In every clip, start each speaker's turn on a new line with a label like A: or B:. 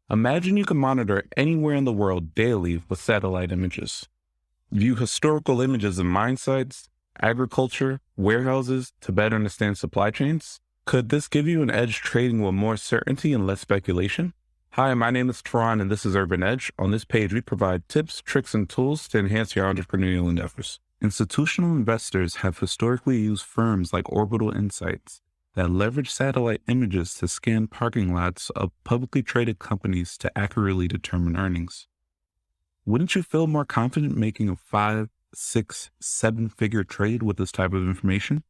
A: Imagine you can monitor anywhere in the world daily with satellite images. View historical images of mine sites, agriculture, warehouses to better understand supply chains. Could this give you an edge trading with more certainty and less speculation? Hi, my name is Teron and this is Urban Edge. On this page, we provide tips, tricks, and tools to enhance your entrepreneurial endeavors. Institutional investors have historically used firms like Orbital Insights that leverage satellite images to scan parking lots of publicly traded companies to accurately determine earnings. Wouldn't you feel more confident making a 5, 6, 7-figure trade with this type of information?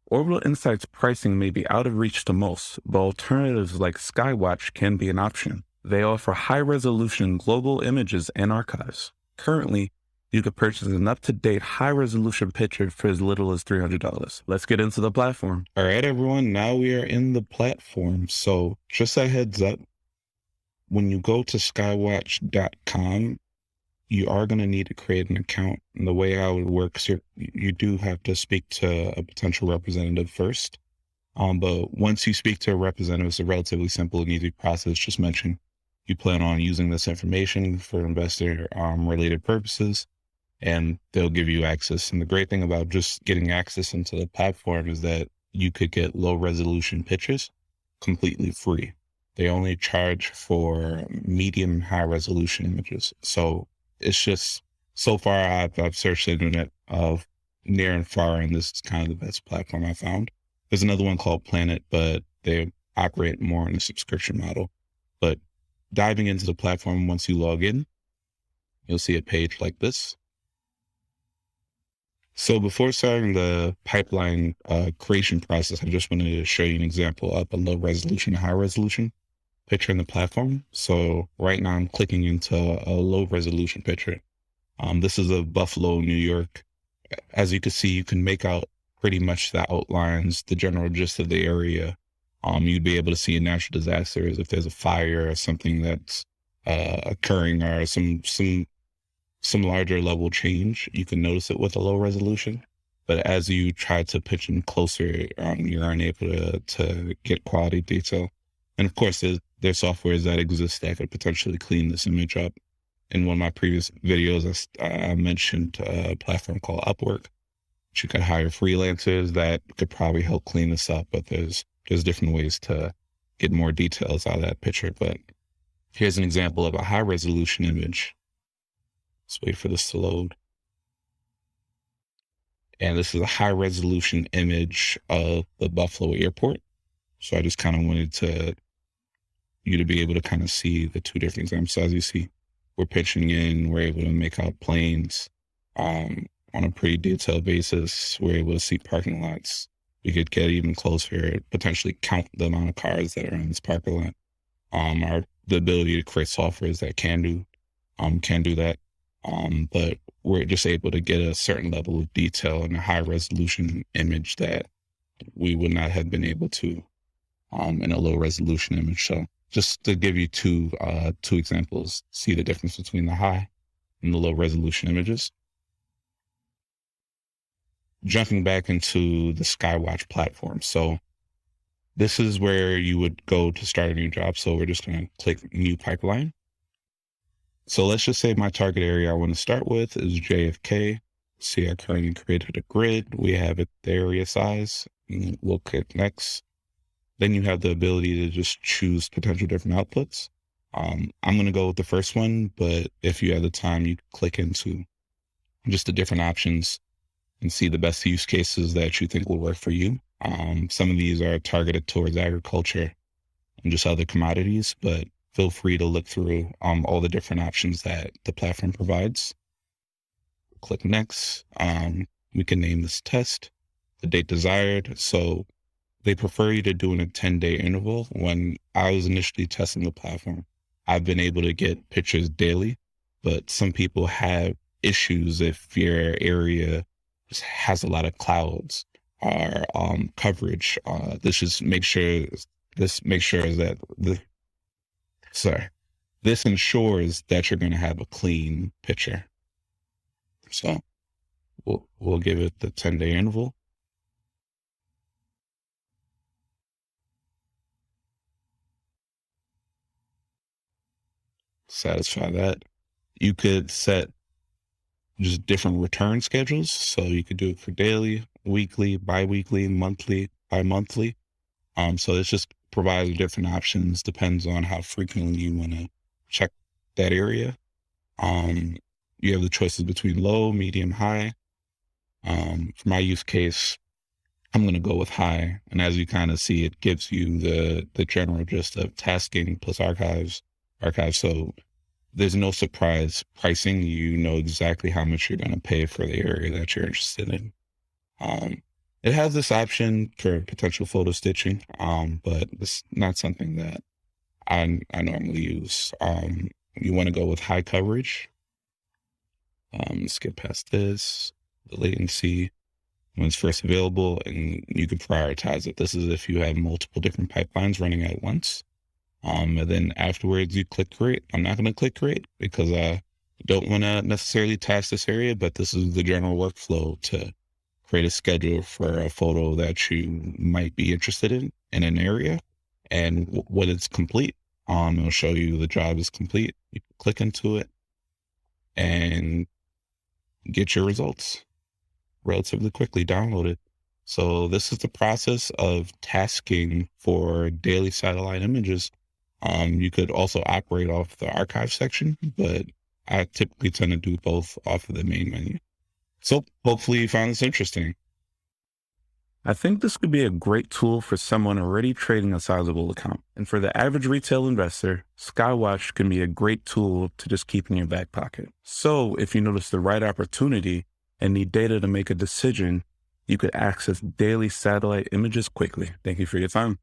A: Orbital Insights pricing may be out of reach to most, but alternatives like SkyWatch can be an option. They offer high-resolution global images and archives. Currently, you can purchase an up-to-date high-resolution picture for as little as $300. Let's get into the platform. All right, everyone, now we are in the platform. So just a heads up, when you go to skywatch.com, you are going to need to create an account. And the way how it works, you do have to speak to a potential representative first. But once you speak to a representative, it's a relatively simple and easy process. Just mention you plan on using this information for investor related purposes, and they'll give you access. And the great thing about just getting access into the platform is that you could get low resolution pictures completely free. They only charge for medium high resolution images. So it's just, so far I've searched the internet of near and far, and this is kind of the best platform I found. There's another one called Planet, but they operate more in a subscription model. But diving into the platform, once you log in, you'll see a page like this. So before starting the pipeline creation process, I just wanted to show you an example of a low resolution, high resolution picture in the platform. So right now I'm clicking into a low resolution picture. This is of Buffalo, New York. As you can see, you can make out pretty much the outlines, the general gist of the area. You'd be able to see a natural disasters if there's a fire or something that's occurring, or some larger level change. You can notice it with a low resolution. But as you try to pitch in closer, you're unable to get quality detail. And of course, there's softwares that exist that could potentially clean this image up. In one of my previous videos, I mentioned a platform called Upwork. You could hire freelancers that could probably help clean this up, but there's different ways to get more details out of that picture. But here's an example of a high resolution image. Let's wait for this to load. And this is a high resolution image of the Buffalo airport. So I just kind of wanted you to be able to kind of see the two different examples. So as you see, we're pitching in, we're able to make out planes on a pretty detailed basis. We're able to see parking lots. We could get even closer, potentially count the amount of cars that are in this parking lot. The ability to create softwares that can do that. But we're just able to get a certain level of detail in a high resolution image that we would not have been able to in a low resolution image. So just to give you two examples, see the difference between the high and the low resolution images. Jumping back into the SkyWatch platform. So this is where you would go to start a new job. So we're just going to click new pipeline. So let's just say my target area I want to start with is JFK. See, I currently created a grid. We have it, the area size. We'll click next. Then you have the ability to just choose potential different outputs. I'm going to go with the first one, but if you have the time, you can click into just the different options and see the best use cases that you think will work for you. Some of these are targeted towards agriculture and just other commodities, but feel free to look through all the different options that the platform provides. Click next. We can name this test, the date desired. So they prefer you to do in a 10-day interval. When I was initially testing the platform, I've been able to get pictures daily, but some people have issues if your area has a lot of clouds or coverage. This ensures that you're going to have a clean picture. So we'll give it the 10-day interval. satisfy that. You could set just different return schedules. So you could do it for daily, weekly, bi-weekly, monthly, bi-monthly. So it's just provides different options, depends on how frequently you want to check that area. Um, you have the choices between low, medium, high. For my use case, I'm going to go with high. And as you kind of see, it gives you the general gist of tasking plus archives. So there's no surprise pricing. You know exactly how much you're going to pay for the area that you're interested in. Um, it has this option for potential photo stitching, but it's not something that I normally use. You want to go with high coverage. Let's get past this. The latency when it's first available, and you can prioritize it. This is if you have multiple different pipelines running at once. And then afterwards you click create. I'm not going to click create because I don't want to necessarily task this area, but this is the general workflow to create a schedule for a photo that you might be interested in an area. And when it's complete, it'll show you the job is complete. You can click into it and get your results relatively quickly, download it. So this is the process of tasking for daily satellite images. You could also operate off the archive section, but I typically tend to do both off of the main menu. So hopefully you found this interesting. I think this could be a great tool for someone already trading a sizable account. And for the average retail investor, SkyWatch can be a great tool to just keep in your back pocket. So if you notice the right opportunity and need data to make a decision, you could access daily satellite images quickly. Thank you for your time.